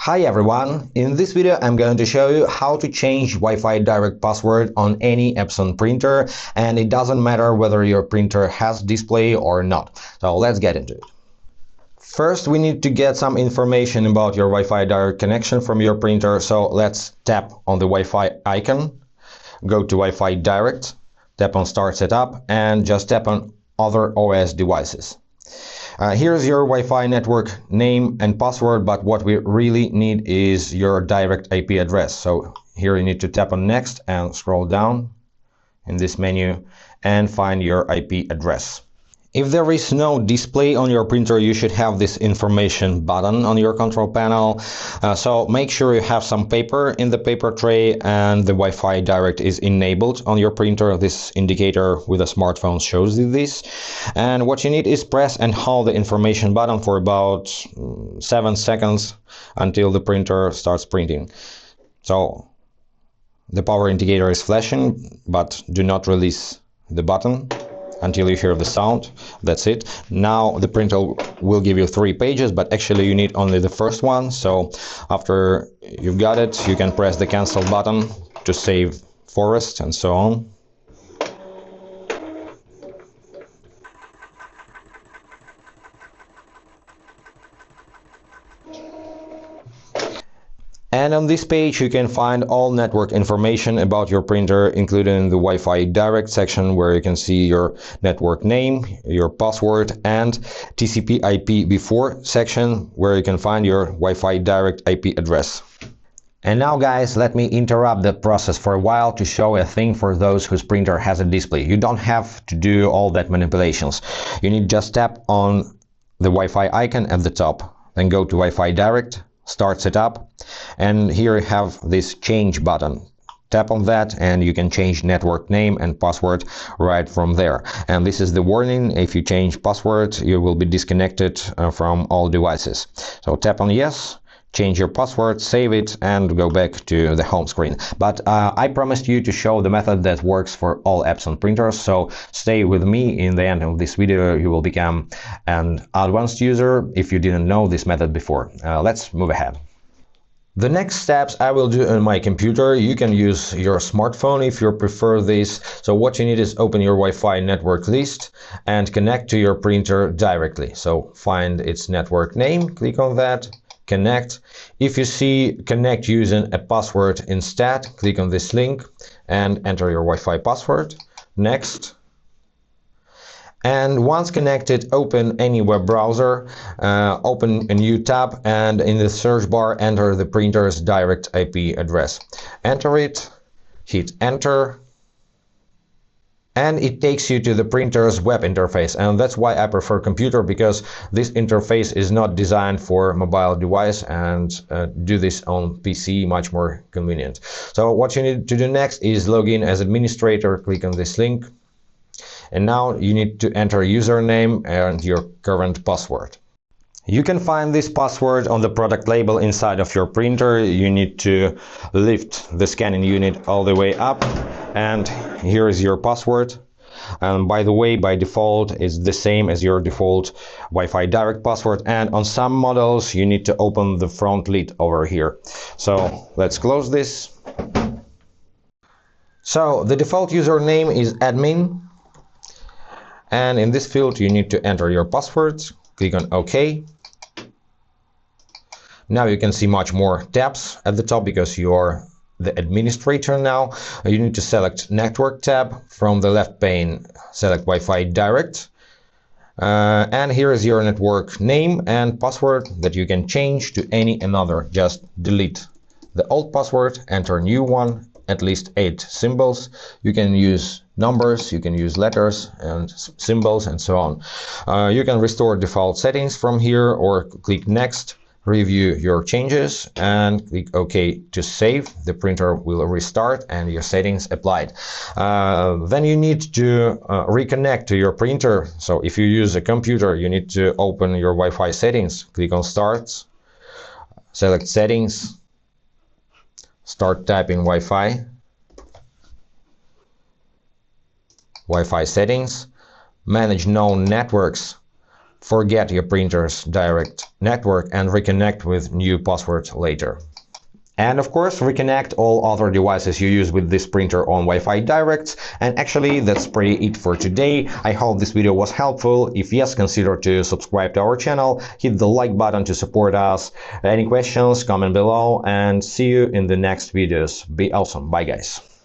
Hi everyone, in this video I'm going to show you how to change Wi-Fi direct password on any Epson printer, and it doesn't matter whether your printer has display or not. So let's get into it. First we need to get some information about your Wi-Fi direct connection from your printer, so let's tap on the Wi-Fi icon, go to Wi-Fi direct, tap on Start Setup and just tap on Other OS devices. Here's your Wi-Fi network name and password, but what we really need is your direct IP address. So here you need to tap on Next and scroll down in this menu and find your IP address. If there is no display on your printer, you should have this information button on your control panel. So make sure you have some paper in the paper tray and the Wi-Fi direct is enabled on your printer. This indicator with a smartphone shows you this. And what you need is press and hold the information button for about 7 seconds until the printer starts printing. So the power indicator is flashing, but do not release the button until you hear the sound. That's it. Now the printer will give you 3 pages, but actually you need only the first one. So after you've got it, you can press the cancel button to save forest and so on. And on this page you can find all network information about your printer, including the Wi-Fi direct section where you can see your network name, your password, and TCP/IP before section where you can find your Wi-Fi direct IP address. And now guys, let me interrupt the process for a while to show a thing for those whose printer has a display. You don't have to do all that manipulations. You need just tap on the Wi-Fi icon at the top, then go to Wi-Fi direct, Start Setup, and here you have this change button. Tap on that and you can change network name and password right from there. And this is the warning: if you change password you will be disconnected from all devices. So tap on yes, change your password, save it and go back to the home screen. But I promised you to show the method that works for all Epson printers, so stay with me. In the end of this video you will become an advanced user if you didn't know this method before. Let's move ahead. The next steps I will do on my computer. You can use your smartphone if you prefer this. So what you need is open your Wi-Fi network list and connect to your printer directly. So find its network name, click on that, connect. If you see connect using a password instead, click on this link and enter your Wi-Fi password. Next. And once connected, open any web browser, open a new tab, and in the search bar enter the printer's direct IP address. Enter it, hit enter, and it takes you to the printer's web interface. And that's why I prefer computer, because this interface is not designed for mobile device, and do this on PC much more convenient. So what you need to do next is log in as administrator. Click on this link. And now you need to enter username and your current password. You can find this password on the product label inside of your printer. You need to lift the scanning unit all the way up, and here is your password. And by the way, by default it's the same as your default Wi-Fi direct password, and on some models you need to open the front lid over here. So let's close this. So the default username is admin, and in this field you need to enter your password. Click on OK. Now you can see much more tabs at the top because you are the administrator now. You need to select Network tab. From the left pane, select Wi-Fi direct. And here is your network name and password that you can change to any another. Just delete the old password, enter a new one, at least 8 symbols. You can use numbers, you can use letters and symbols and so on. You can restore default settings from here or click Next, review your changes and click OK to save. The printer will restart and your settings applied. Then you need to reconnect to your printer. So if you use a computer, you need to open your Wi-Fi settings. Click on Start, select Settings, start typing Wi-Fi, Wi-Fi settings, manage known networks. forget your printer's direct network and reconnect with new password later. And of course, reconnect all other devices you use with this printer on Wi-Fi Direct. And actually, that's pretty it for today. I hope this video was helpful. If yes, consider to subscribe to our channel, hit the like button to support us. Any questions, comment below, and see you in the next videos. Be awesome. Bye, guys.